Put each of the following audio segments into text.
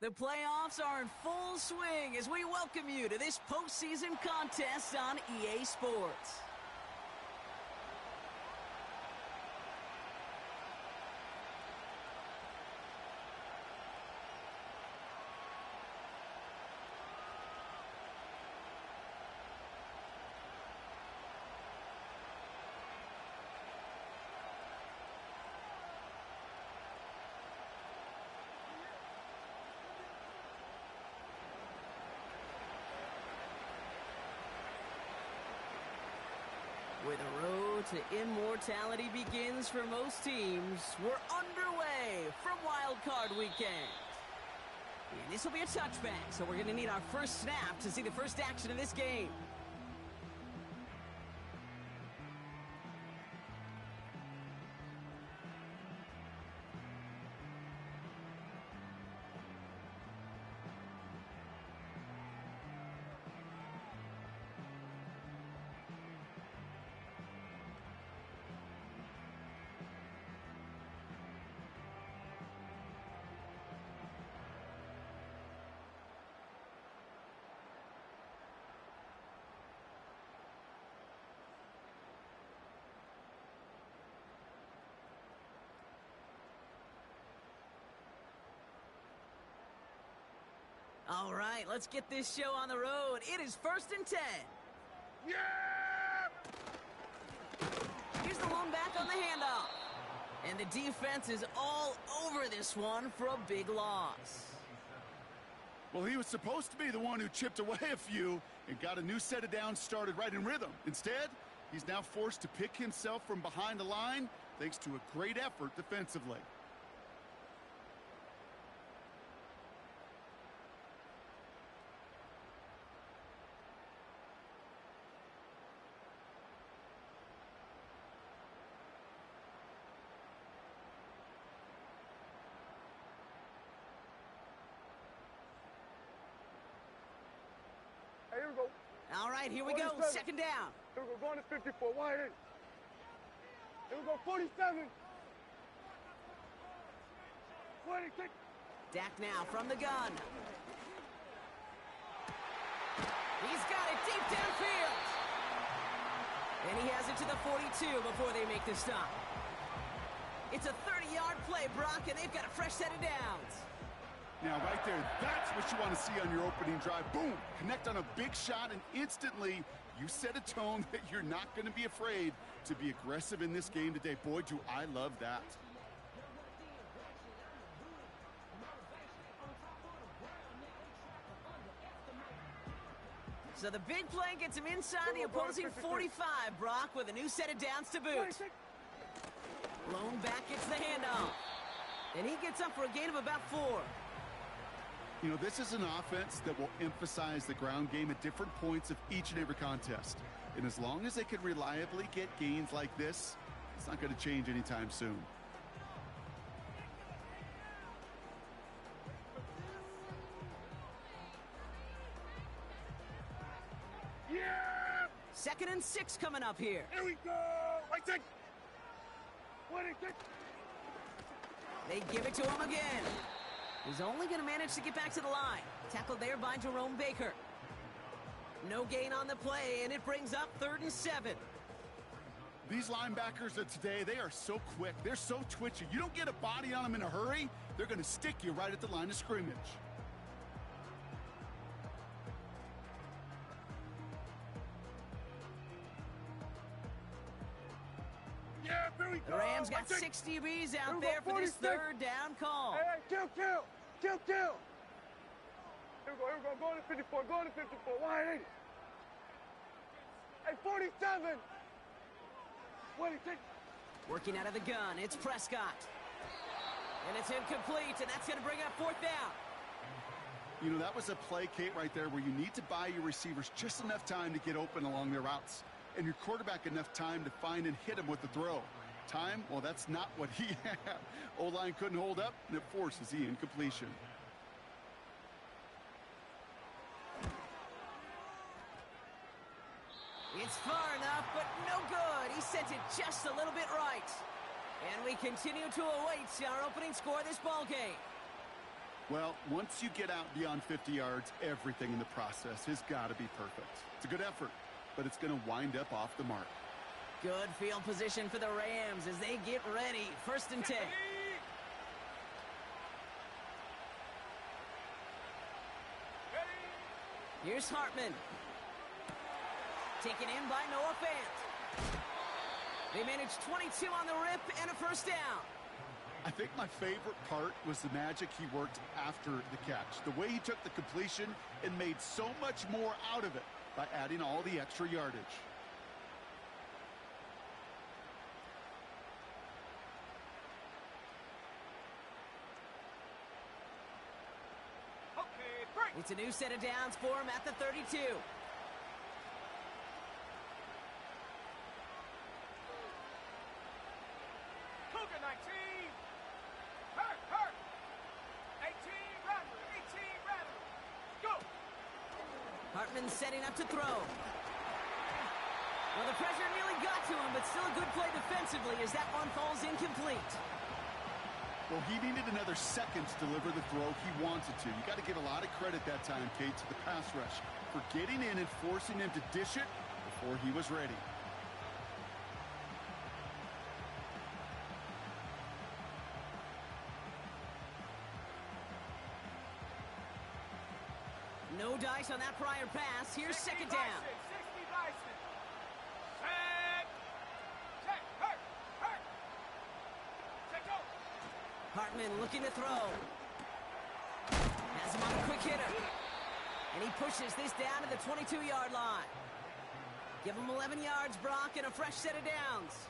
The playoffs are in full swing as we welcome you to this postseason contest on EA Sports. Where the road to immortality begins for most teams, we're underway from Wildcard weekend. And this will be a touchback, so we're going to need our first snap to see the first action of this game. All right, let's get this show on the road. It is 1st and 10. Yeah! Here's the lone back on the handoff. And the defense is all over this one for a big loss. Well, he was supposed to be the one who chipped away a few and got a new set of downs started right in rhythm. Instead, he's now forced to pick himself from behind the line thanks to a great effort defensively. Hey, here we go. All right, here we go. 2nd down. Here we go. Going to 54. Wide in. Here we go. 47. 26. Dak now from the gun. He's got it deep downfield. And he has it to the 42 before they make the stop. It's a 30-yard play, Brock, and they've got a fresh set of downs. Now, right there, that's what you want to see on your opening drive. Boom! Connect on a big shot, and instantly you set a tone that you're not going to be afraid to be aggressive in this game today. Boy, do I love that. So the big play gets him inside the opposing 45, Brock, with a new set of downs to boot. Lone back gets the handoff. And he gets up for a gain of about 4. You know, this is an offense that will emphasize the ground game at different points of each and every contest. And as long as they can reliably get gains like this, it's not going to change anytime soon. Yeah! 2nd and 6 coming up here. Here we go. Right side. 26. They give it to him again. He's only going to manage to get back to the line. Tackled there by Jerome Baker. No gain on the play, and it brings up 3rd and 7. These linebackers of today, they are so quick. They're so twitchy. You don't get a body on them in a hurry, they're going to stick you right at the line of scrimmage. Yeah, here we go. The Rams got 6 DBs out there for this 3rd down call. Hey, kill. Here we go. Going to 54. Going to 54. Wide in. Hey, 47. 26. Working out of the gun, it's Prescott. And it's incomplete, and that's going to bring up 4th down. You know, that was a play, Kate, right there where you need to buy your receivers just enough time to get open along their routes. And your quarterback enough time to find and hit him with the throw. Time, well, that's not what he had. O-line couldn't hold up, and it forces the incompletion. It's far enough, but no good. He sent it just a little bit right. And we continue to await our opening score of this ball game. Well, once you get out beyond 50 yards, everything in the process has got to be perfect. It's a good effort, but it's going to wind up off the mark. Good field position for the Rams as they get ready. 1st and 10. Here's Hartman. Taken in by Noah Fant. They managed 22 on the rip and a 1st down. I think my favorite part was the magic he worked after the catch. The way he took the completion and made so much more out of it by adding all the extra yardage. It's a new set of downs for him at the 32. Cougar 19. Hurt. 18 Rattler. 18 Rattler. Go. Hartman setting up to throw. Well, the pressure nearly got to him, but still a good play defensively as that one falls incomplete. Well, he needed another second to deliver the throw he wanted to. You got to give a lot of credit that time, Kate, to the pass rush for getting in and forcing him to dish it before he was ready. No dice on that prior pass. Here's 2nd down. 60 Bison. Check. Hurt. Check go. Hartman looking to throw. Has him on a quick hitter. And he pushes this down to the 22-yard line. Give him 11 yards, Brock, and a fresh set of downs.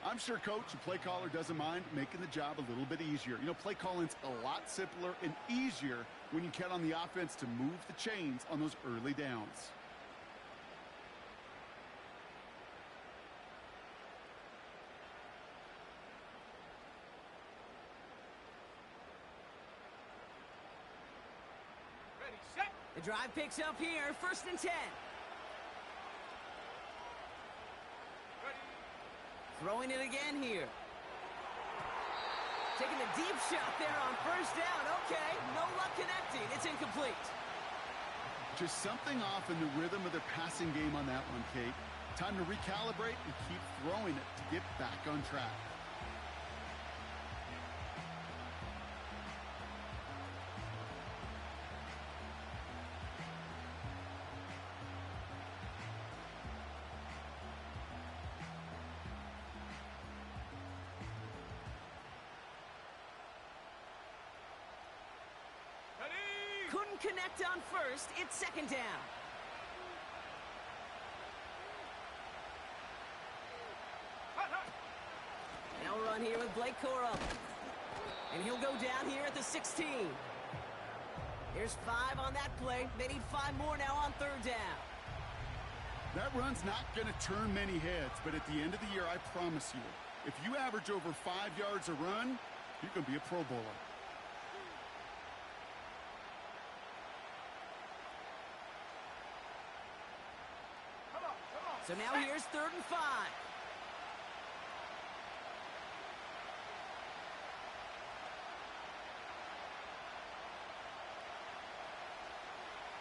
I'm sure coach and play caller doesn't mind making the job a little bit easier. You know, play calling's a lot simpler and easier when you count on the offense to move the chains on those early downs. Ready, set. The drive picks up here. 1st and 10. Throwing it again here. Taking the deep shot there on 1st down. Okay, no luck connecting. It's incomplete. Just something off in the rhythm of their passing game on that one, Kate. Time to recalibrate and keep throwing it to get back on track. Couldn't connect on 1st. It's 2nd down. Now run here with Blake Corum. And he'll go down here at the 16. There's 5 on that play. They need 5 more now on 3rd down. That run's not going to turn many heads, but at the end of the year, I promise you, if you average over 5 yards a run, you're going to be a Pro Bowler. So now here's 3rd and 5.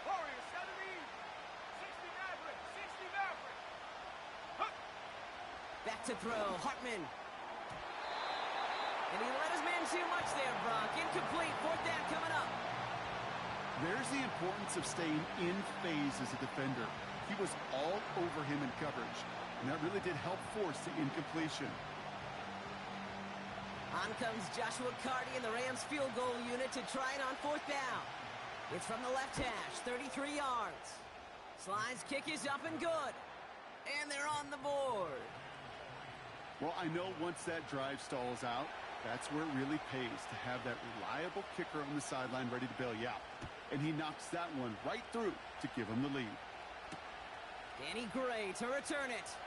Warrior 70. 60 Maverick. 60 Maverick. Huh. Back to throw. Hartman. And he let his man too much there, Brock. Incomplete. 4th down coming up. There's the importance of staying in phase as a defender. He was all over him in coverage, and that really did help force the incompletion. On comes Joshua Carty and the Rams field goal unit to try it on 4th down. It's from the left hash, 33 yards. Slide's kick is up and good. And they're on the board. Well, I know once that drive stalls out, that's where it really pays to have that reliable kicker on the sideline ready to bail you out. And he knocks that one right through to give him the lead. Danny Gray to return it.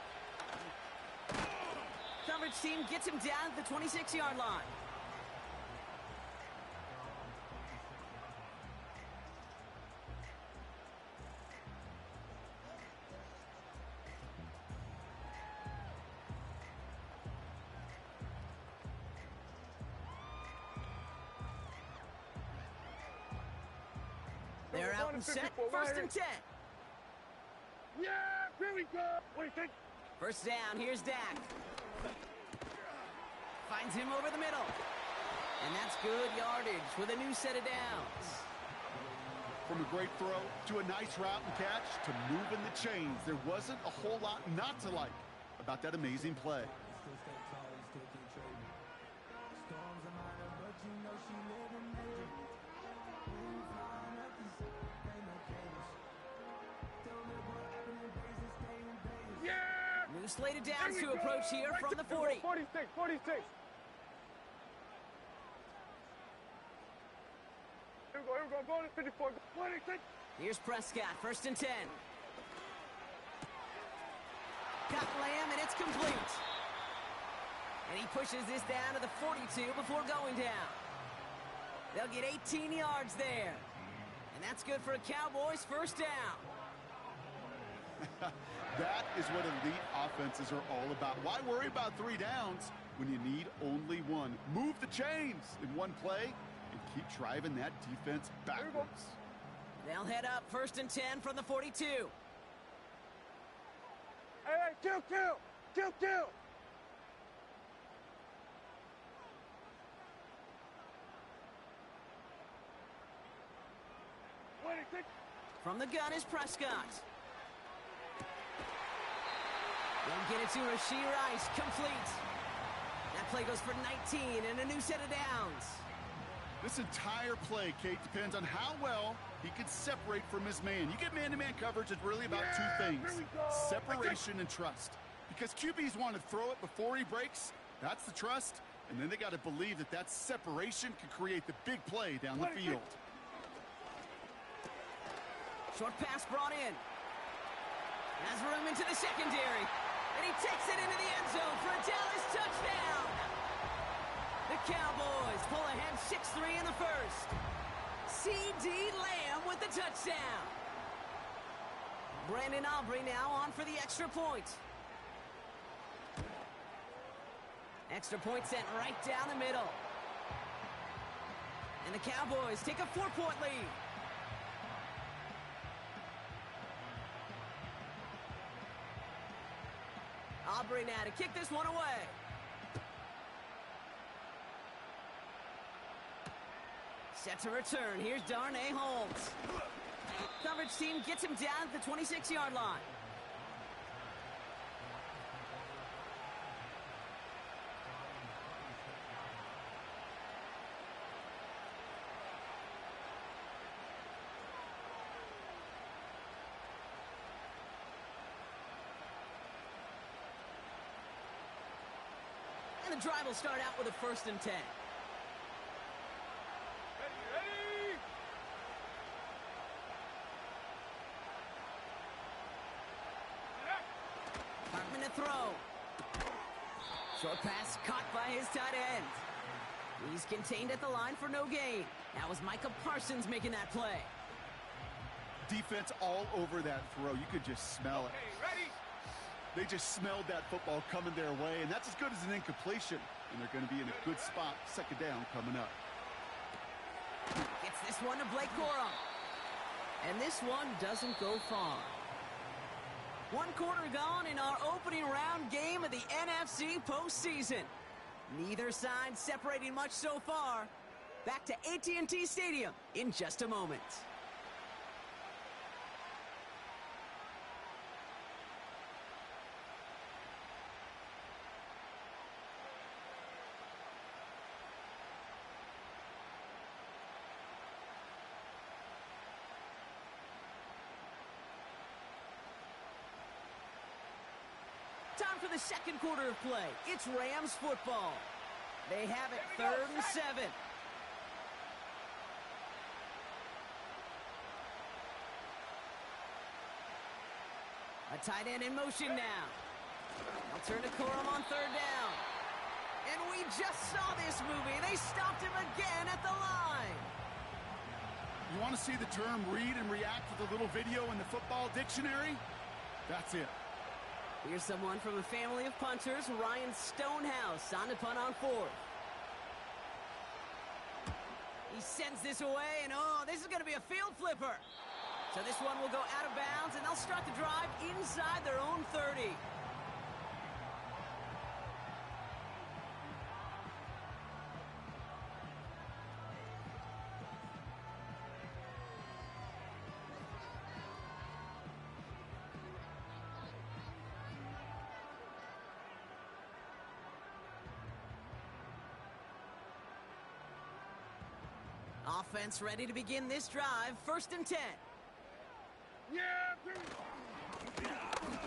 Coverage team gets him down at the 26-yard line. and set, first and 10. Yeah, here we go. What do you think? First down, here's Dak. Finds him over the middle. And that's good yardage with a new set of downs. From a great throw to a nice route and catch to moving the chains, there wasn't a whole lot not to like about that amazing play. New slated downs to approach here from the 40. 46, 46. Here we go, going to 54. 46. Here's Prescott, first and 10. Got Lamb, and it's complete. And he pushes this down to the 42 before going down. They'll get 18 yards there. And that's good for a Cowboys first down. That is what elite offenses are all about. Why worry about 3 downs when you need only one? Move the chains in one play and keep driving that defense backwards. They'll head up first and 10 from the 42. Hey, kill. 26. From the gun is Prescott. They'll get it to Rashee Rice, complete. That play goes for 19 and a new set of downs. This entire play, Kate, depends on how well he can separate from his man. You get man-to-man coverage, it's really about 2 things. Separation and trust. Because QBs want to throw it before he breaks. That's the trust. And then they got to believe that that separation can create the big play down the field. Short pass brought in. Has room into the secondary. And he takes it into the end zone for a Dallas touchdown. The Cowboys pull ahead 6-3 in the first. C.D. Lamb with the touchdown. Brandon Aubrey now on for the extra point. Extra point sent right down the middle. And the Cowboys take a 4-point lead. Aubrey now to kick this one away. Set to return. Here's Darnay Holmes. Coverage team gets him down at the 26-yard line. And the drive will start out with a first and 10. Ready. Hartman to throw. Short pass caught by his tight end. He's contained at the line for no gain. That was Micah Parsons making that play. Defense all over that throw. You could just smell it. Ready. They just smelled that football coming their way, and that's as good as an incompletion. And they're going to be in a good spot, second down coming up. Gets this one to Blake Corum. And this one doesn't go far. 1 quarter gone in our opening round game of the NFC postseason. Neither side separating much so far. Back to AT&T Stadium in just a moment. Time for the second quarter of play. It's Rams football. They have it 3rd and 7. A tight end in motion now. I'll turn to Corum on 3rd down. And we just saw this movie. They stopped him again at the line. You want to see the term read and react with a little video in the football dictionary? That's it. Here's someone from a family of punters, Ryan Stonehouse, on to punt on 4th. He sends this away, and oh, this is going to be a field flipper. So this one will go out of bounds, and they'll start the drive inside their own 30. Offense ready to begin this drive. 1st and 10. Yeah,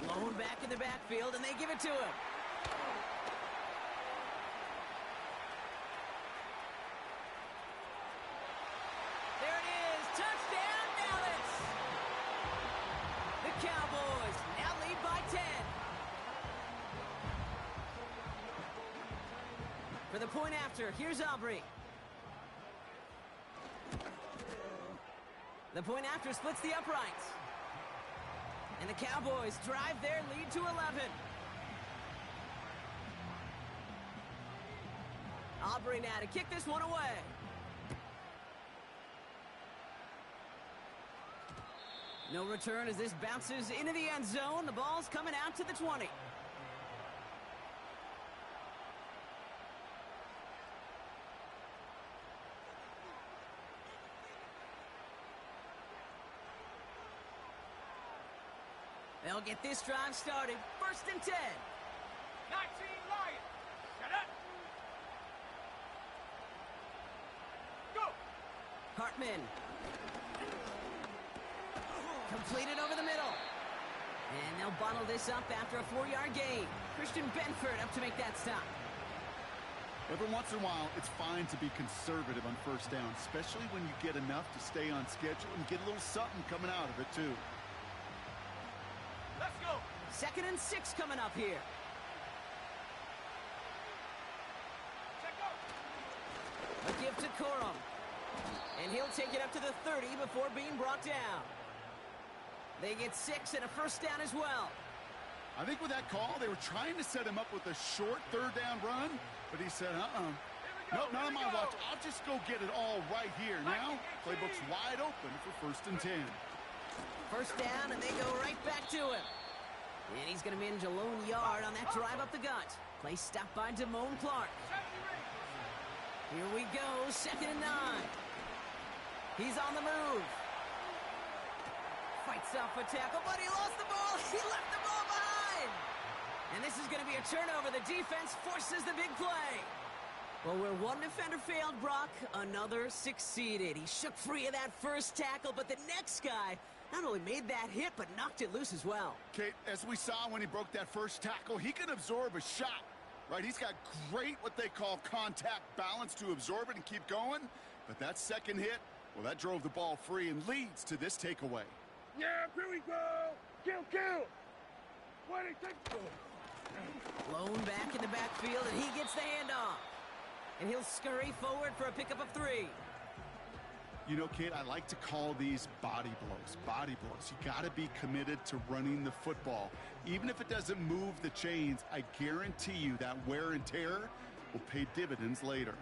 Blown back in the backfield, and they give it to him. There it is. Touchdown, Dallas. The Cowboys now lead by 10. For the point after, here's Aubrey. The point after splits the uprights. And the Cowboys drive their lead to 11. Aubrey now to kick this one away. No return as this bounces into the end zone. The ball's coming out to the 20. They'll get this drive started. 1st and 10. 19 Lions. Shut up. Go. Hartman. Completed over the middle. And they'll bottle this up after a 4-yard gain. Christian Benford up to make that stop. Every once in a while, it's fine to be conservative on 1st down, especially when you get enough to stay on schedule and get a little something coming out of it, too. Let's go. 2nd and 6 coming up here. Check out. A give to Corum. And he'll take it up to the 30 before being brought down. They get 6 and a 1st down as well. I think with that call, they were trying to set him up with a short 3rd down run, but he said, nope, not on my watch. I'll just go get it all right here. Now, playbook's wide open for 1st and 10. 1st down, and they go right back to him. And he's going to manage a lone yard on that drive up the gut. Play stopped by Damone Clark. Here we go, 2nd and 9. He's on the move. Fights off a tackle, but he lost the ball. He left the ball behind. And this is going to be a turnover. The defense forces the big play. Well, where one defender failed, Brock, another succeeded. He shook free of that first tackle, but the next guy not only made that hit, but knocked it loose as well. Kate, as we saw when he broke that first tackle, he can absorb a shot, right? He's got great, what they call contact balance to absorb it and keep going. But that second hit, well, that drove the ball free and leads to this takeaway. Yeah, here we go. Kill. What do you think? Blown back in the backfield, and he gets the handoff. And he'll scurry forward for a pickup of 3. You know, Kate, I like to call these body blows. Body blows. You got to be committed to running the football. Even if it doesn't move the chains, I guarantee you that wear and tear will pay dividends later.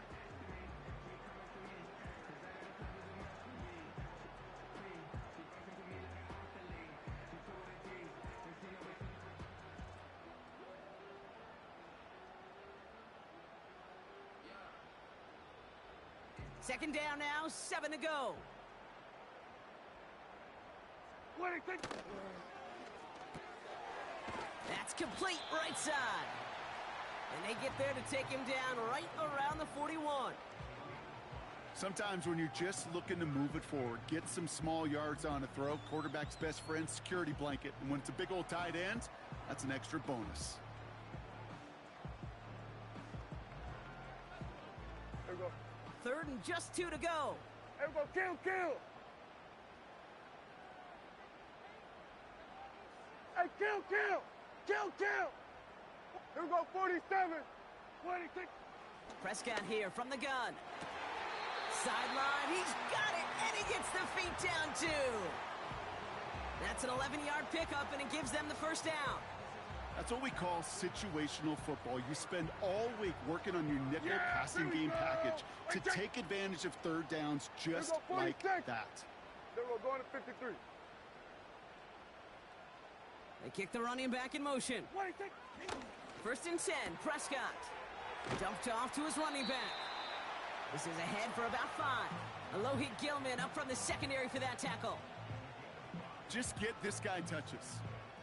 Second down now, 7 to go. What do you think? That's complete right side. And they get there to take him down right around the 41. Sometimes when you're just looking to move it forward, get some small yards on a throw, quarterback's best friend, security blanket. And when it's a big old tight end, that's an extra bonus. Here we go. 3rd and just 2 to go. Here we go. Kill. Hey, kill. Here we go, 47. What do you think? Prescott here from the gun. Sideline, he's got it, and he gets the feet down too. That's an 11-yard pickup, and it gives them the 1st down. That's what we call situational football. You spend all week working on your nickel passing game package to take advantage of 3rd downs just like that. Then we're going to 53. They kick the running back in motion. First and 10, Prescott. Dumped off to his running back. This is ahead for about 5. Alohi Gilman up from the secondary for that tackle. Just get this guy touches.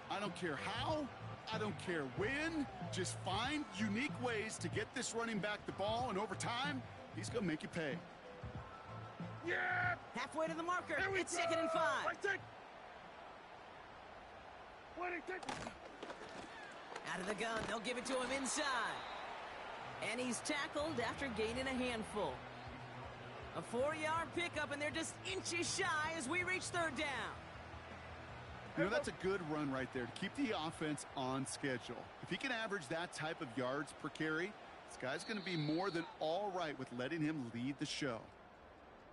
I don't care how, I don't care when. Just find unique ways to get this running back the ball, and over time, he's going to make you pay. Yeah! Halfway to the marker. It's go! 2nd and 5. Out of the gun, they'll give it to him inside. And he's tackled after gaining a handful. A 4-yard pickup, and they're just inches shy as we reach 3rd down. You know, that's a good run right there to keep the offense on schedule. If he can average that type of yards per carry, this guy's going to be more than all right with letting him lead the show.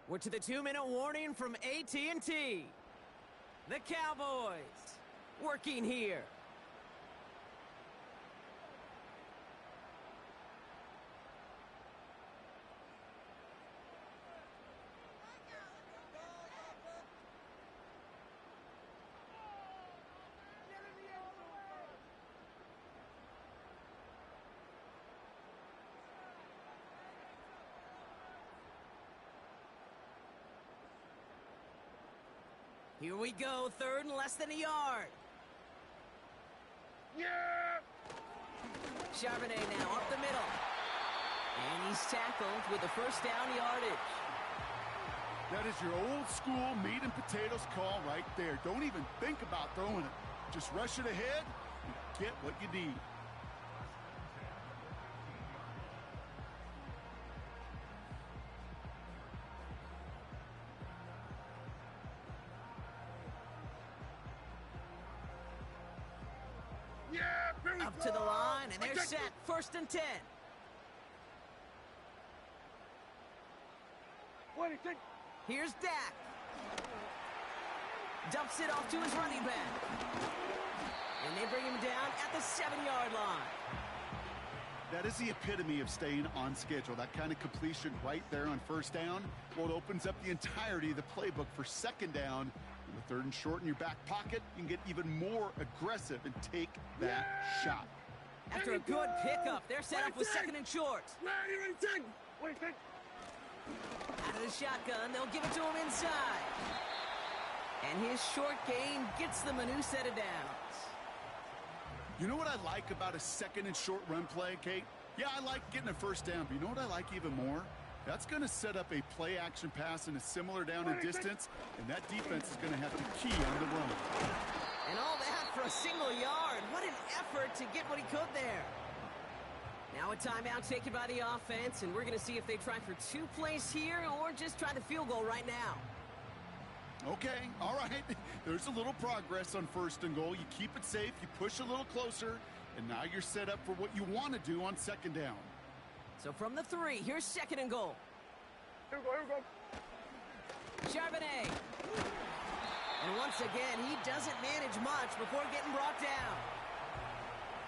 We're to the 2-minute warning from AT&T. The Cowboys working here. Here we go, 3rd and less than a yard. Yeah! Charbonnet now up the middle. And he's tackled with the first down yardage. That is your old school meat and potatoes call right there. Don't even think about throwing it. Just rush it ahead and get what you need. Up to the line, and they're set. 1st and 10. Here's Dak. Dumps it off to his running back. And they bring him down at the 7-yard line. That is the epitome of staying on schedule. That kind of completion right there on 1st down. Well, it opens up the entirety of the playbook for 2nd down. The 3rd and short in your back pocket, you can get even more aggressive and take that shot. After a good pickup, they're set up with 2nd and short. Out of the shotgun, they'll give it to him inside. And his short gain gets them a new set of downs. You know what I like about a 2nd and short run play, Kate? Yeah, I like getting a 1st down, but you know what I like even more? That's going to set up a play-action pass in a similar down and distance, and that defense is going to have to key on the run. And all that for a single yard. What an effort to get what he could there. Now a timeout taken by the offense, and we're going to see if they try for 2 plays here or just try the field goal right now. Okay, all right. There's a little progress on 1st and goal. You keep it safe, you push a little closer, and now you're set up for what you want to do on 2nd down. So from the 3, here's 2nd and goal. Here we go. Charbonnet. And once again, he doesn't manage much before getting brought down.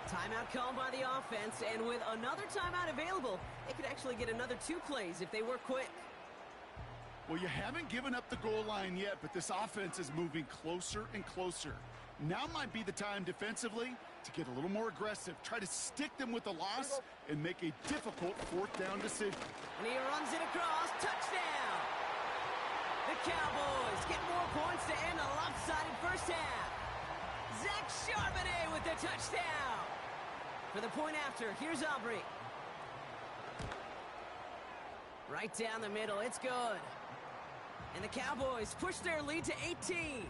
Timeout called by the offense, and with another timeout available, they could actually get another 2 plays if they work quick. Well, you haven't given up the goal line yet, but this offense is moving closer and closer. Now might be the time defensively to get a little more aggressive. Try to stick them with the loss and make a difficult 4th down decision. And he runs it across. Touchdown! The Cowboys get more points to end a lopsided first half. Zach Charbonnet with the touchdown. For the point after, here's Aubrey. Right down the middle. It's good. And the Cowboys push their lead to 18.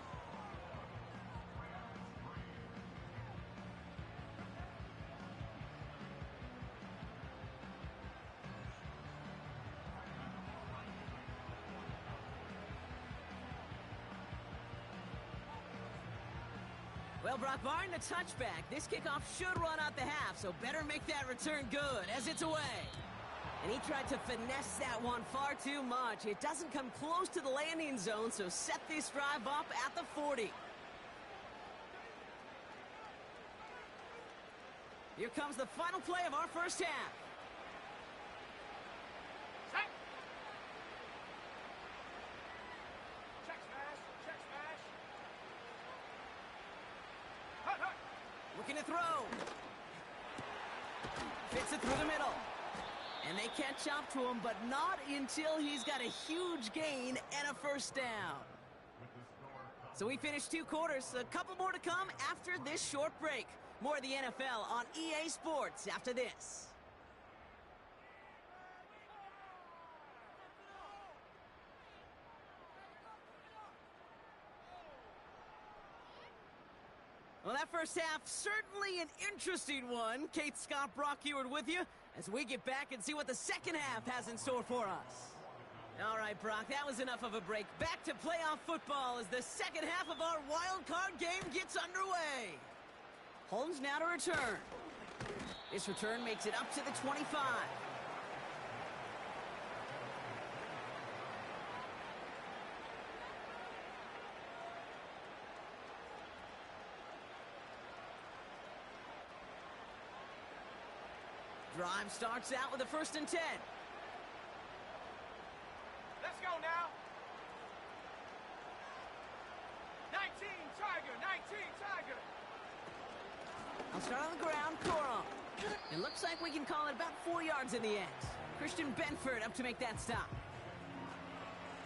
Well, Brock, barring the touchback, this kickoff should run out the half, so better make that return good as it's away. And he tried to finesse that one far too much. It doesn't come close to the landing zone, so set this drive up at the 40. Here comes the final play of our first half. Check smash. Hut. Fits it through the middle. And they catch up to him, but not until he's got a huge gain and a first down. So we finished 2 quarters. A couple more to come after this short break. More of the NFL on EA Sports after this. Well, that first half, certainly an interesting one. Kate, Scott, Brock Eward with you as we get back and see what the second half has in store for us. All right, Brock, that was enough of a break. Back to playoff football as the second half of our wild card game gets underway. Holmes now to return. This return makes it up to the 25. Drive starts out with a 1st and 10. Let's go now. 19 Tiger, 19 Tiger. I'll start on the ground, Corum. It looks like we can call it about 4 yards in the end. Christian Benford up to make that stop.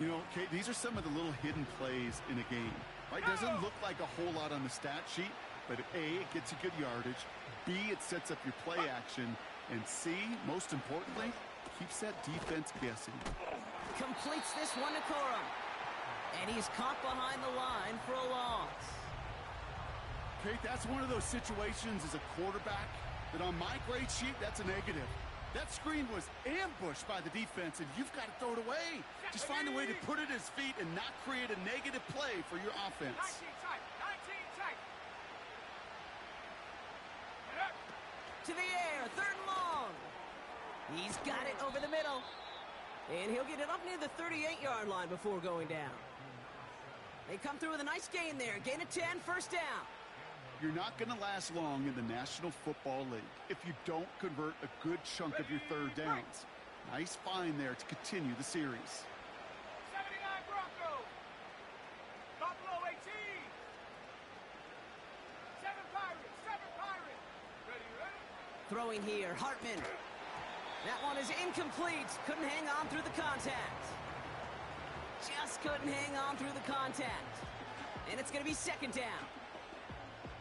You know, Kate, these are some of the little hidden plays in a game. Right? Doesn't look like a whole lot on the stat sheet, but A, it gets you good yardage. B, it sets up your play action. And C, most importantly, keeps that defense guessing. Completes this one to Corum. And he's caught behind the line for a loss. Kate, that's one of those situations as a quarterback that on my grade sheet, that's a negative. That screen was ambushed by the defense, and you've got to throw it away. Just find a way to put it at his feet and not create a negative play for your offense. 19 tight, 19 tight. To the air, 3rd and long. He's got it over the middle. And he'll get it up near the 38-yard line before going down. They come through with a nice gain there. Gain of 10, 1st down. You're not going to last long in the National Football League if you don't convert a good chunk of your 3rd downs. Nice find there to continue the series. 79 Broncos. Buffalo 18. 7 Pirates, 7 Pirates. Ready, ready? Throwing here, Hartman. That one is incomplete. Couldn't hang on through the contact. Just couldn't hang on through the contact. And it's going to be 2nd down.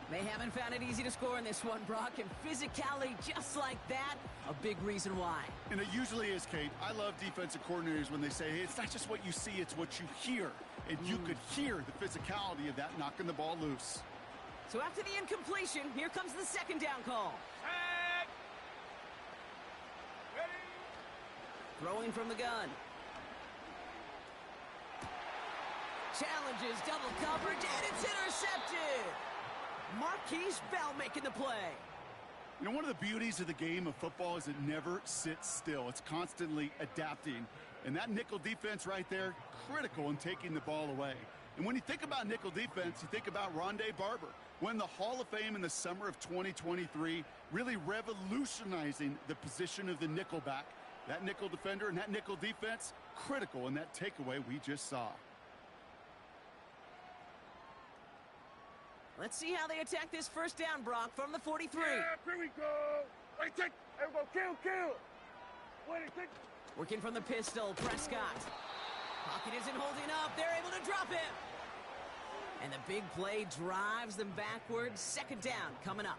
They haven't found it easy to score in this one, Brock, and physicality just like that, a big reason why. And it usually is, Kate. I love defensive coordinators when they say, hey, it's not just what you see, it's what you hear. And you could hear the physicality of that knocking the ball loose. So after the incompletion, here comes the 2nd down call. Set. Ready. Throwing from the gun. Challenges double coverage, and it's intercepted. Marquise Bell making the play. You know, one of the beauties of the game of football is it never sits still. It's constantly adapting. And that nickel defense right there, critical in taking the ball away. And when you think about nickel defense, you think about Rondé Barber, won the Hall of Fame in the summer of 2023, really revolutionizing the position of the nickelback. That nickel defender and that nickel defense, critical in that takeaway we just saw. Let's see how they attack this 1st down, Brock, from the 43. Yeah, here we go. Wait, take. There we go. Kill. Wait, take. Working from the pistol, Prescott. Pocket isn't holding up. They're able to drop him. And the big play drives them backwards. 2nd down coming up.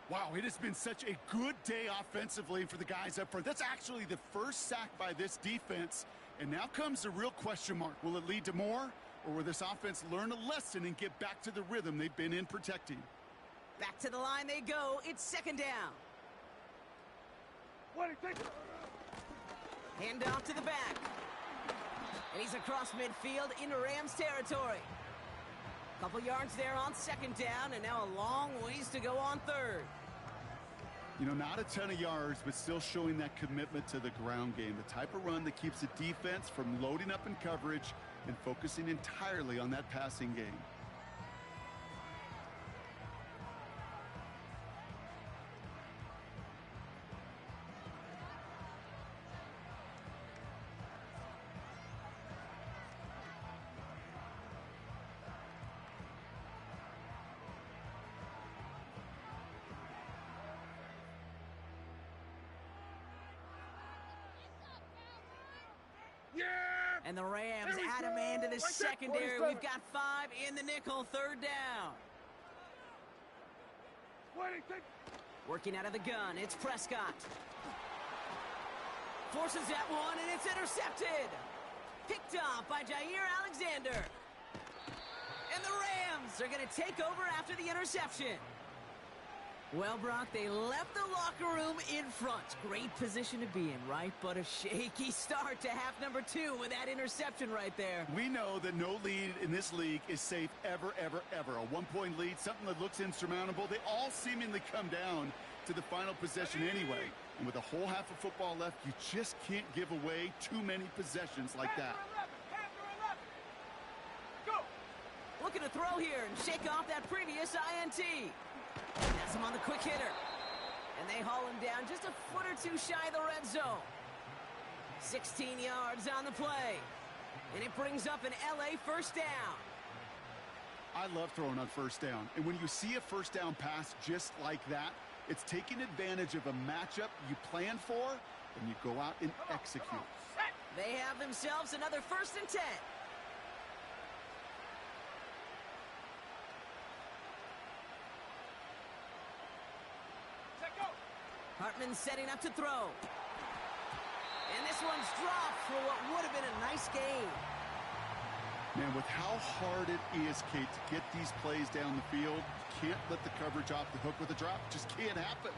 Wow, it has been such a good day offensively for the guys up front. That's actually the first sack by this defense. And now comes the real question mark. Will it lead to more? Or will this offense learn a lesson and get back to the rhythm they've been in protecting? Back to the line they go. It's 2nd down. Wait, take. Hand off to the back. And he's across midfield into Rams territory. Couple yards there on 2nd down, and now a long ways to go on 3rd. You know, not a ton of yards, but still showing that commitment to the ground game. The type of run that keeps the defense from loading up in coverage and focusing entirely on that passing game. And the Rams add a man to the secondary. We've got 5 in the nickel, 3rd down. Working out of the gun, it's Prescott. Forces that one, and it's intercepted. Picked off by Jair Alexander. And the Rams are going to take over after the interception. Well, Brock, they left the locker room in front. Great position to be in, right? But a shaky start to half number 2 with that interception right there. We know that no lead in this league is safe ever, ever, ever. A 1-point lead, something that looks insurmountable. They all seemingly come down to the final possession anyway. And with a whole half of football left, you just can't give away too many possessions like that. Looking to throw here and shake off that previous INT. That's him on the quick hitter. And they haul him down just a foot or 2 shy of the red zone. 16 yards on the play. And it brings up an LA first down. I love throwing on first down. And when you see a first down pass just like that, it's taking advantage of a matchup you plan for, and you go out and execute. They have themselves another 1st and 10. Hartman setting up to throw. And this one's dropped for what would have been a nice gain. Man, with how hard it is, Kate, to get these plays down the field, you can't let the coverage off the hook with a drop. It just can't happen.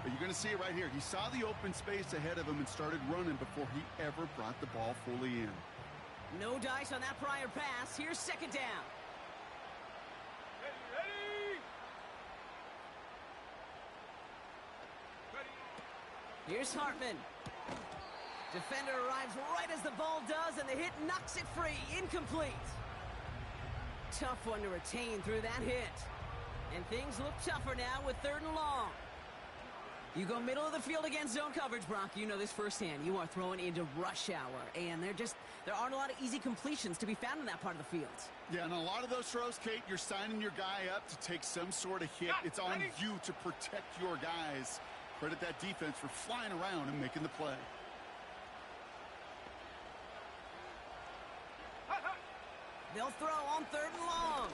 But you're going to see it right here. He saw the open space ahead of him and started running before he ever brought the ball fully in. No dice on that prior pass. Here's 2nd down. Here's Hartman. Defender arrives right as the ball does, and the hit knocks it free. Incomplete. Tough one to retain through that hit. And things look tougher now with 3rd and long. You go middle of the field against zone coverage, Brock. You know this firsthand. You are throwing into rush hour, and there aren't a lot of easy completions to be found in that part of the field. Yeah, and a lot of those throws, Kate, you're signing your guy up to take some sort of hit. It's on you to protect your guys. Credit that defense for flying around and making the play. They'll throw on 3rd and long.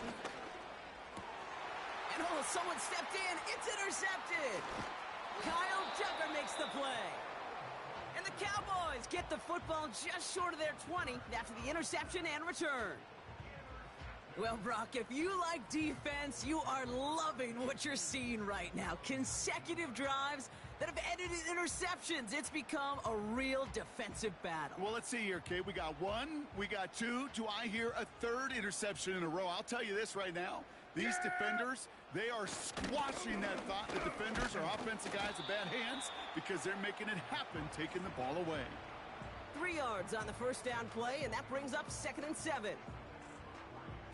And someone stepped in. It's intercepted. Kyle Duggar makes the play. And the Cowboys get the football just short of their 20 after the interception and return. Well, Brock, if you like defense, you are loving what you're seeing right now. Consecutive drives that have ended in interceptions. It's become a real defensive battle. Well, let's see here, Kate. We got 1, we got 2. Do I hear a 3rd interception in a row? I'll tell you this right now. These defenders, they are squashing that thought that defenders are offensive guys in bad hands because they're making it happen, taking the ball away. 3 yards on the first down play, and that brings up 2nd and 7.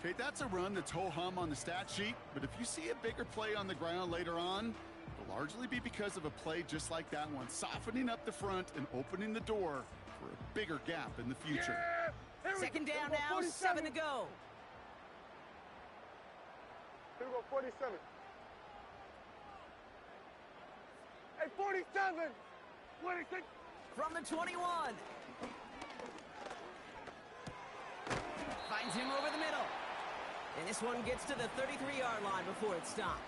Okay, that's a run that's ho-hum on the stat sheet, but if you see a bigger play on the ground later on, it'll largely be because of a play just like that one, softening up the front and opening the door for a bigger gap in the future. 2nd down now, 7 to go. Here we go, 47. Hey, 47! What is it? From the 21. Finds him over the middle. And this one gets to the 33-yard line before it's stopped.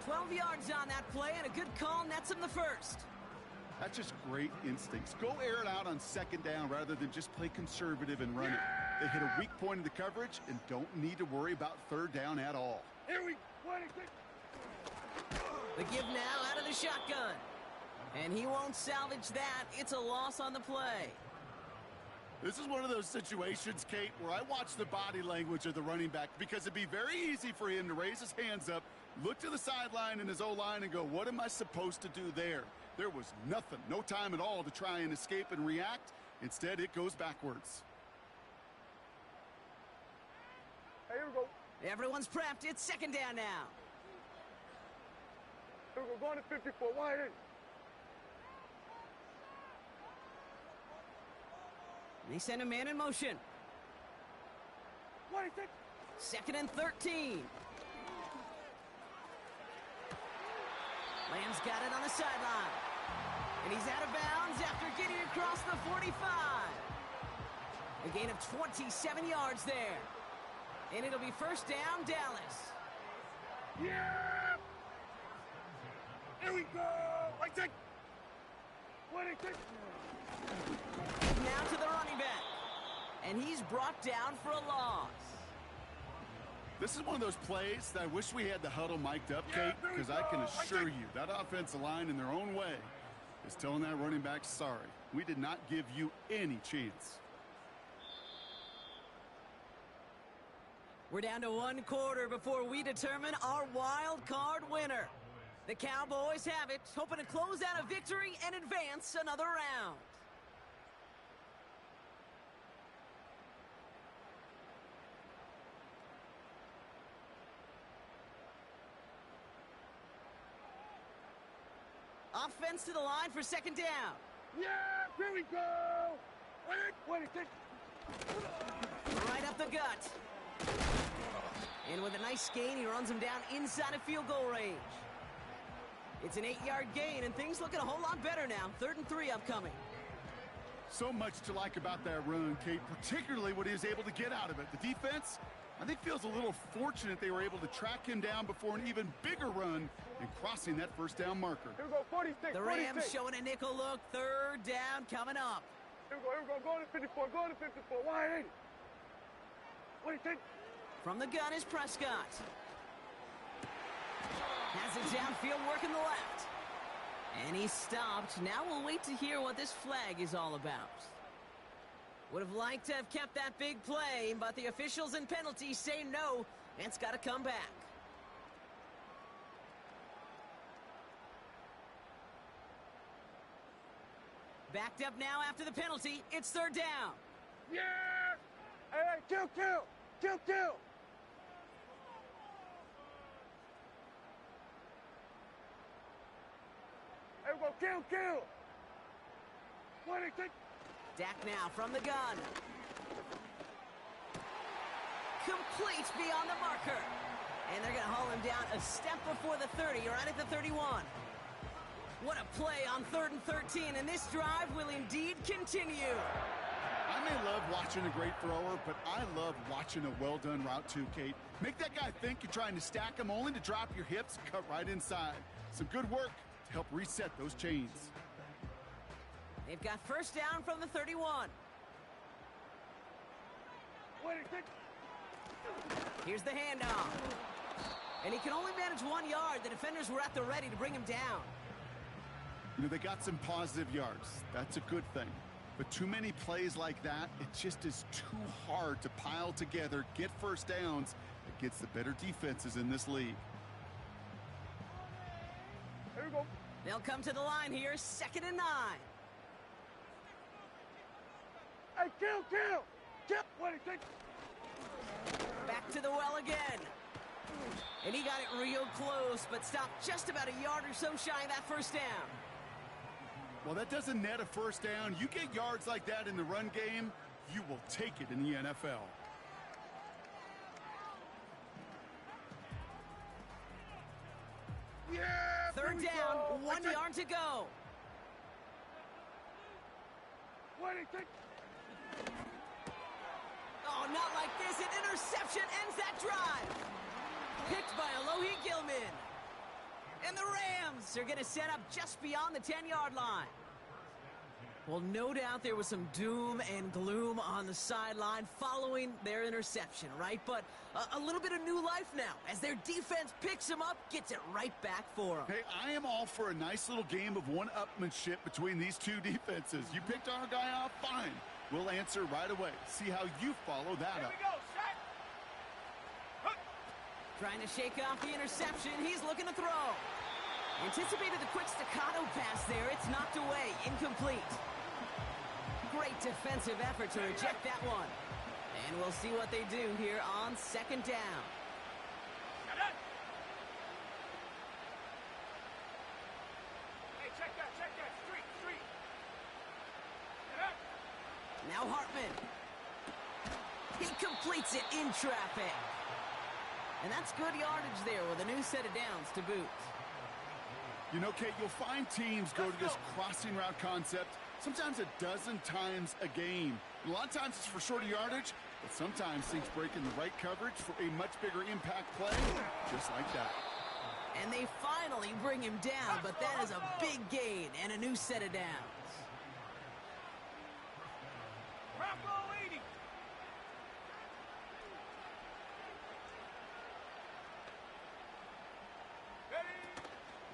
12 yards on that play, and a good call nets him the 1st. That's just great instincts. Go air it out on 2nd down rather than just play conservative and run it. They hit a weak point in the coverage and don't need to worry about 3rd down at all. Here we go. The give now out of the shotgun. And he won't salvage that. It's a loss on the play. This is one of those situations, Kate, where I watch the body language of the running back because it'd be very easy for him to raise his hands up, look to the sideline in his O-line and go, what am I supposed to do there? There was nothing, no time at all to try and escape and react. Instead, it goes backwards. Hey, here we go. Everyone's prepped. It's 2nd down now. Here we go. Going to 54. Wide in. And they send a man in motion. What is it? 2nd and 13. Lamb's got it on the sideline. And he's out of bounds after getting across the 45. A gain of 27 yards there. And it'll be first down, Dallas. Yeah! Here we go! Right take! Now to the running back. And he's brought down for a loss. This is one of those plays that I wish we had the huddle mic'd up, Kate, because I can assure you that offensive line in their own way is telling that running back, sorry, we did not give you any chance. We're down to one quarter before we determine our wild card winner. The Cowboys have it, hoping to close out a victory and advance another round. Offense to the line for second down. Yeah, here we go! Take. Right up the gut. And with a nice gain, he runs him down inside of field goal range. It's an 8-yard gain, and things looking a whole lot better now. 3rd and 3 upcoming. So much to like about that run, Kate, particularly what he was able to get out of it. The defense, I think, feels a little fortunate they were able to track him down before an even bigger run and crossing that first down marker. Here we go, 46. The Rams showing a nickel look. 3rd down coming up. Here we go. Go to 54. Go to 54. Wide 80. Take. From the gun is Prescott. Has it downfield, working the left. And he stopped. Now we'll wait to hear what this flag is all about. Would have liked to have kept that big play, but the officials and penalties say no, and it's got to come back. Backed up now after the penalty. It's 3rd down. Yeah! Hey, kill! Here we go, kill! Take. Dak now from the gun. Complete beyond the marker. And they're going to haul him down a step before the 30, right at the 31. What a play on 3rd and 13, and this drive will indeed continue. I may love watching a great thrower, but I love watching a well-done route too, Kate. Make that guy think you're trying to stack him only to drop your hips, cut right inside. Some good work to help reset those chains. They've got first down from the 31. Here's the handoff. And he can only manage 1 yard. The defenders were at the ready to bring him down. You know, they got some positive yards. That's a good thing. But too many plays like that, it just is too hard to pile together, get first downs against the better defenses in this league. Here we go. They'll come to the line here, 2nd and 9. Hey, kill! Take. Back to the well again. And he got it real close, but stopped just about a yard or so shy of that first down. Well, that doesn't net a first down. You get yards like that in the run game, you will take it in the NFL. Yeah! 3rd down, 1 yard to go. Take. Oh, not like this. An interception ends that drive. Picked by Alohi Gilman. And the Rams are going to set up just beyond the 10-yard line. Well, no doubt there was some doom and gloom on the sideline following their interception, right? But a little bit of new life now as their defense picks them up, gets it right back for them. Hey, I am all for a nice little game of one-upmanship between these two defenses. You picked our guy off, fine. We'll answer right away. See how you follow that up. Here we go, Shaq. Trying to shake off the interception. He's looking to throw. Anticipated the quick staccato pass there. It's knocked away. Incomplete. Great defensive effort to reject that one. And we'll see what they do here on 2nd down. Hey, check that. Street. Now Hartman. He completes it in traffic. And that's good yardage there with a new set of downs to boot. You know, Kate, you'll find teams go to this crossing route concept sometimes a dozen times a game. And a lot of times it's for shorter yardage, but sometimes things break in the right coverage for a much bigger impact play, just like that. And they finally bring him down, but that is a big gain and a new set of downs. Bravo 80.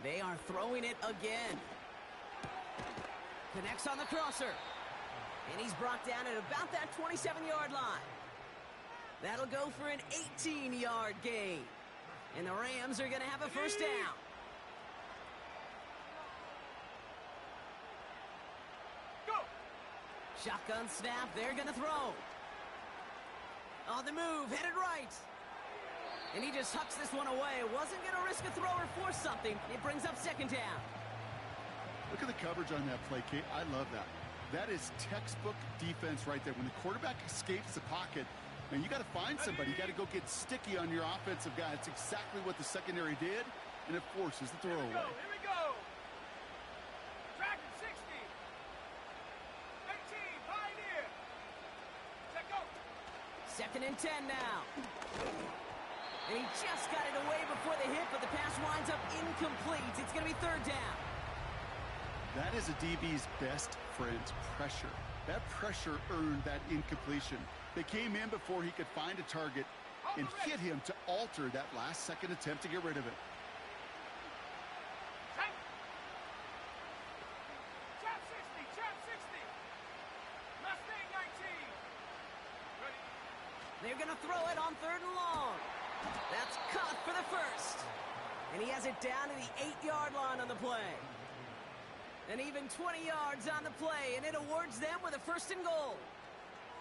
They are throwing it again. Connects on the crosser. And he's brought down at about that 27-yard line. That'll go for an 18-yard gain. And the Rams are going to have a first down. Go. Shotgun snap, they're going to throw. On the move, headed right. And he just hucks this one away. Wasn't going to risk a throw or force something. It brings up second down. Look at the coverage on that play, Kate. I love that. That is textbook defense right there. When the quarterback escapes the pocket, and you got to find somebody. You got to go get sticky on your offensive guy. It's exactly what the secondary did, and it forces the throw away. Here we go. Tracking 60. 18, Pioneer. Set go. Second and 10 now. And he just got it away before the hit, but the pass winds up incomplete. It's going to be third down. That is a DB's best friend, pressure. That pressure earned that incompletion. They came in before he could find a target and hit him to alter that last-second attempt to get rid of it. Trap 60, trap 60. Mustang 19. Ready. They're going to throw it on third and long. That's caught for the first. And he has it down to the 8-yard line on the play. And even 20 yards on the play, and it awards them with a first and goal.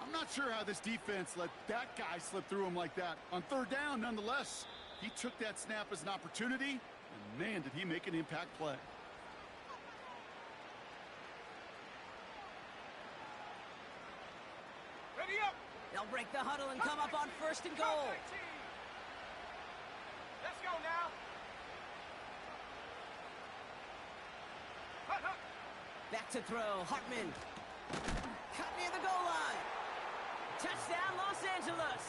I'm not sure how this defense let that guy slip through him like that. On third down, nonetheless, he took that snap as an opportunity, and man, did he make an impact play. Ready up. They'll break the huddle and come up on first and goal. Let's go now. Hut, hut. Back to throw, Hartman. Cut near the goal line. Touchdown, Los Angeles.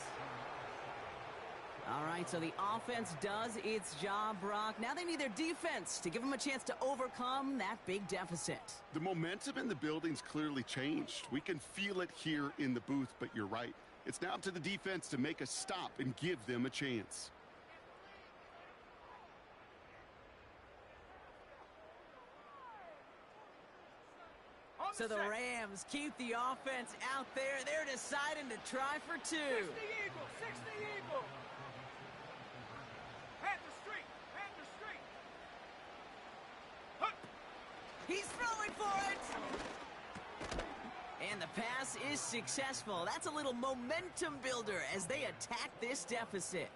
All right, so the offense does its job, Brock. Now they need their defense to give them a chance to overcome that big deficit. The momentum in the building's clearly changed. We can feel it here in the booth, but you're right. It's now up to the defense to make a stop and give them a chance. So the Rams keep the offense out there. They're deciding to try for two. 60 Eagle, 60 Eagle. Panther Street, Panther Street. Hut. He's throwing for it. And the pass is successful. That's a little momentum builder as they attack this deficit.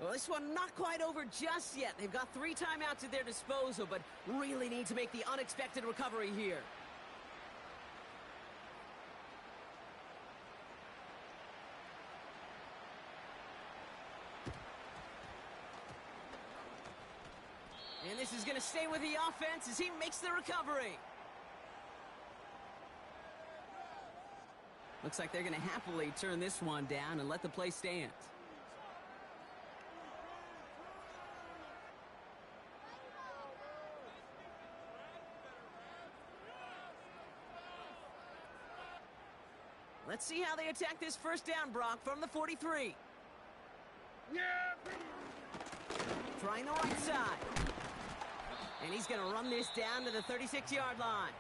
Well, this one not quite over just yet. They've got 3 timeouts at their disposal, but really need to make the unexpected recovery here. And this is going to stay with the offense as he makes the recovery. Looks like they're going to happily turn this one down and let the play stand. Let's see how they attack this first down, Brock, from the 43. Yeah. Trying the right side. And he's going to run this down to the 36-yard line.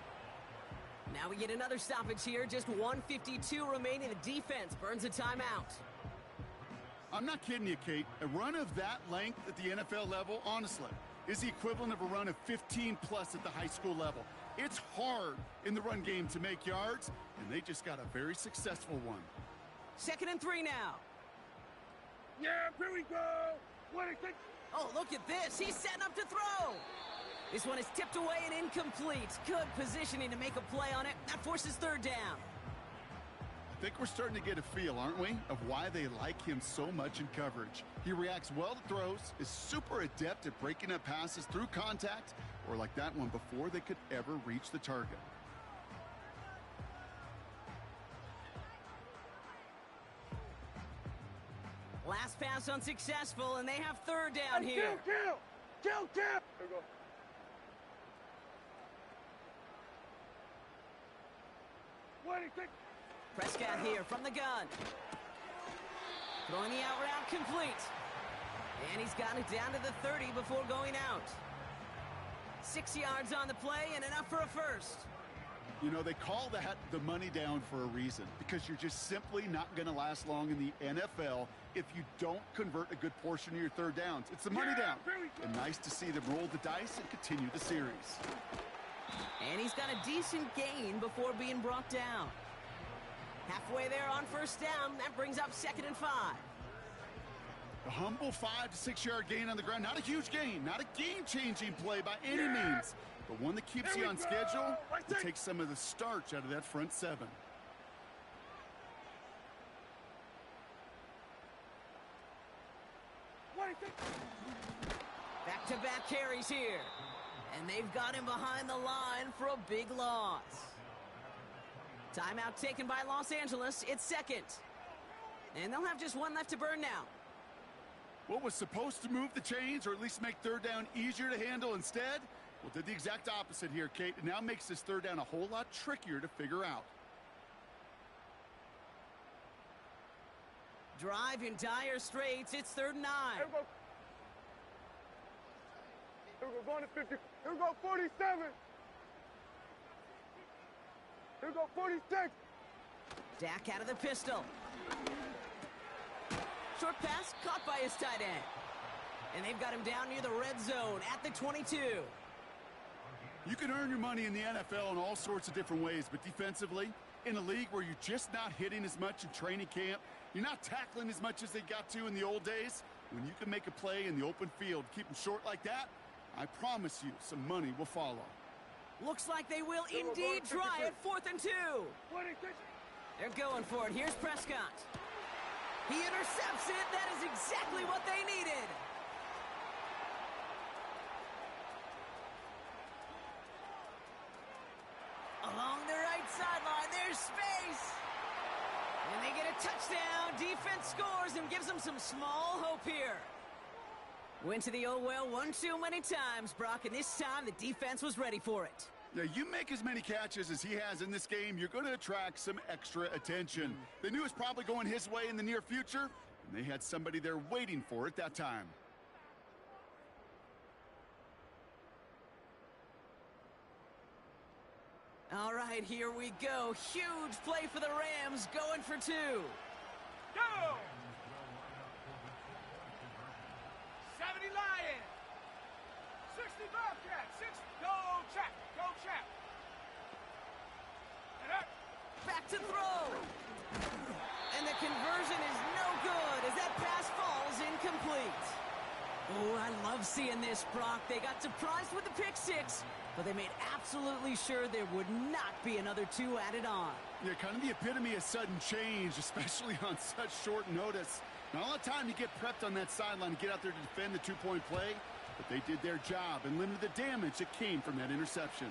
Now we get another stoppage here. Just 1:52 remaining. The defense burns a timeout. I'm not kidding you, Kate. A run of that length at the NFL level, honestly, is the equivalent of a run of 15-plus at the high school level. It's hard in the run game to make yards, and they just got a very successful one. 2nd and 3 now. Yeah, here we go. What is it? Oh, look at this. He's setting up to throw. This one is tipped away and incomplete. Good positioning to make a play on it. That forces third down. I think we're starting to get a feel, aren't we, of why they like him so much in coverage. He reacts well to throws, is super adept at breaking up passes through contact, or like that one before they could ever reach the target. Last pass unsuccessful, and they have third down here. Kill! There we go. What do you think? Prescott here from the gun. Throwing the out route complete. And he's got it down to the 30 before going out. 6 yards on the play and enough for a first. You know, they call that the money down for a reason, because you're just simply not going to last long in the NFL if you don't convert a good portion of your third downs. It's the money down. And nice to see them roll the dice and continue the series. And he's got a decent gain before being brought down. Halfway there on first down. That brings up 2nd and 5. A humble 5 to 6 yard gain on the ground. Not a huge gain, not a game-changing play by any means, but one that keeps you on schedule and takes some of the starch out of that front seven. Back-to-back carries here. And they've got him behind the line for a big loss. Timeout taken by Los Angeles. It's 2nd. And they'll have just one left to burn now. What was supposed to move the chains, or at least make third down easier to handle instead? Well, did the exact opposite here, Kate. It now makes this third down a whole lot trickier to figure out. Drive in dire straits. It's 3rd and 9. Here we go, going to 50. Here we go, 47. Here we go, 46. Dak out of the pistol. Short pass caught by his tight end. And they've got him down near the red zone at the 22. You can earn your money in the NFL in all sorts of different ways, but defensively, in a league where you're just not hitting as much in training camp, you're not tackling as much as they got to in the old days, when you can make a play in the open field, keep them short like that, I promise you some money will follow. Looks like they will indeed try it. 4th and 2. They're going for it. Here's Prescott. He intercepts it. That is exactly what they needed. Along the right sideline, there's space. And they get a touchdown. Defense scores and gives them some small hope here. Went to the old well one too many times, Brock, and this time the defense was ready for it. Yeah, you make as many catches as he has in this game, you're going to attract some extra attention. They knew it was probably going his way in the near future, and they had somebody there waiting for it that time. All right, here we go. Huge play for the Rams, going for 2. Go! 70 Lions. 60 Bobcats. 6. Go, Chap. Go, Chap. And up. Back to throw. And the conversion is no good as that pass falls incomplete. Oh, I love seeing this, Brock. They got surprised with the pick 6, but they made absolutely sure there would not be another 2 added on. Yeah, kind of the epitome of sudden change, especially on such short notice. Not a lot of time to get prepped on that sideline to get out there to defend the 2-point play, but they did their job and limited the damage that came from that interception.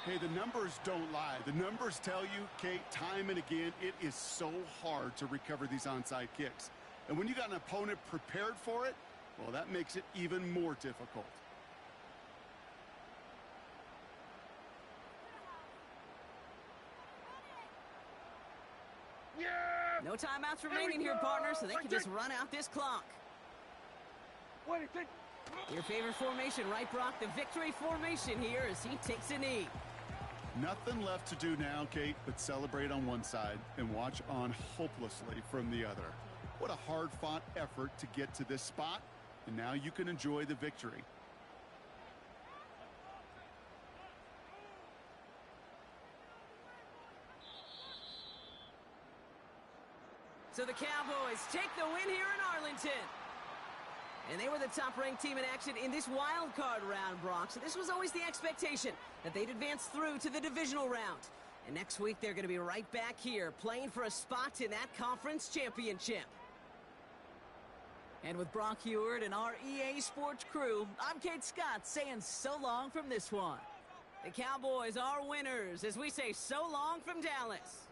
Hey, the numbers don't lie. The numbers tell you, Kate, time and again, it is so hard to recover these onside kicks. And when you got an opponent prepared for it, well, that makes it even more difficult. Yeah! No timeouts remaining here, partner, so they can just run out this clock. What do you think? Your favorite formation, right, Brock? The victory formation here as he takes a knee. Nothing left to do now, Kate, but celebrate on one side and watch on hopelessly from the other. What a hard-fought effort to get to this spot, and now you can enjoy the victory. So the Cowboys take the win here in Arlington. And they were the top-ranked team in action in this wild card round, Brock. So this was always the expectation that they'd advance through to the divisional round. And next week, they're going to be right back here playing for a spot in that conference championship. And with Brock Heward and our EA Sports crew, I'm Kate Scott saying so long from this one. The Cowboys are winners as we say so long from Dallas.